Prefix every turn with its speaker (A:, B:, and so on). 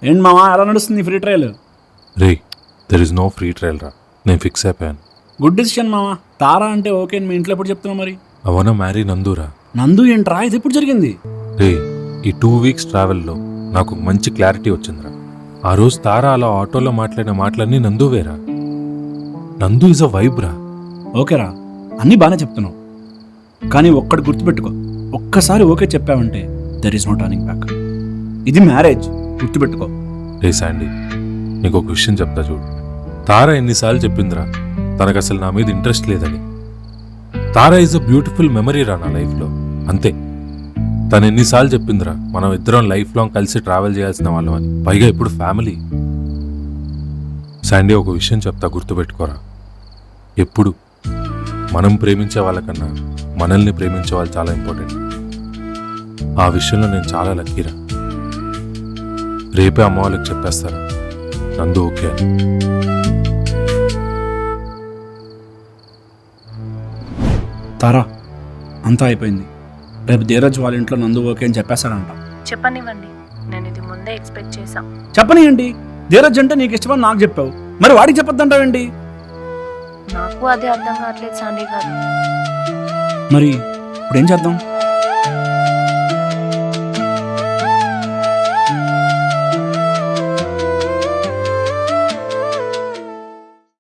A: ఏంటి మావా ఎలా నడుస్తుంది ఫ్రీ ట్రయల్?
B: రే there is no free trial రా, నేను ఫిక్స్ అయిపోయాను.
A: గుడ్ డిసిషన్ మావా. తారా అంటే ఓకే అని మీ ఇంట్లో ఎప్పుడు చెప్తున్నావు మరి?
B: అవన మ్యారీ నందురా.
A: నందు ఏంట్రా, ఇది ఎప్పుడు జరిగింది?
B: రే ఈ 2 వీక్స్ ట్రావెల్లో నాకు మంచి క్లారిటీ వచ్చిందిరా. ఆ రోజు తారా అలా ఆటోలో మాట్లాడిన మాటలన్నీ నందువేరా. నందు ఇస్ అ వైబ్ రా.
A: ఓకేరా, అన్నీ బాగానే చెప్తున్నావు, కానీ ఒక్కటి గుర్తుపెట్టుకో, ఒక్కసారి ఓకే చెప్పావంటే there is no turning back. ఇది మ్యారేజ్, గుర్తుపెట్టుకో.
B: రే శాండీ, నీకు ఒక విషయం చెప్తా చూడు. తారా ఎన్నిసార్లు చెప్పిందిరా తనకు అసలు నా మీద ఇంట్రెస్ట్ లేదని. తారా ఈజ్ అ బ్యూటిఫుల్ మెమరీ రా నా లైఫ్లో, అంతే. తను ఎన్నిసార్లు చెప్పిందిరా మనం ఇద్దరం లైఫ్ లాంగ్ కలిసి ట్రావెల్ చేయాల్సిన వాళ్ళం అని, పైగా ఇప్పుడు ఫ్యామిలీ. శాండీ, ఒక విషయం చెప్తా గుర్తుపెట్టుకోరా. ఎప్పుడు మనం ప్రేమించే వాళ్ళకన్నా మనల్ని ప్రేమించే వాళ్ళు చాలా ఇంపార్టెంట్. ఆ విషయంలో నేను చాలా లక్కీరా. రేపే అమ్మ వాళ్ళకి చెప్పేస్తారా నందు ఓకే అని.
A: తారా, అంతా అయిపోయింది. రేపు ధీరజ్ వాళ్ళ ఇంట్లో నందు ఓకే అని చెప్పేస్తాడంట.
C: చెప్పనివ్వండి, నేను ఇది ముందే ఎక్స్పెక్ట్ చేశాం.
A: చెప్పని ఏంటి, ధీరజ్ అంటే నీకు ఇష్టమని నాకు చెప్పావు, మరి వాడికి చెప్పొద్దంటావేంటి?
C: నాకు అదే అర్థం కావట్లేదు శాండీ గారు.
A: మరి ఇప్పుడు ఏం చేద్దాం?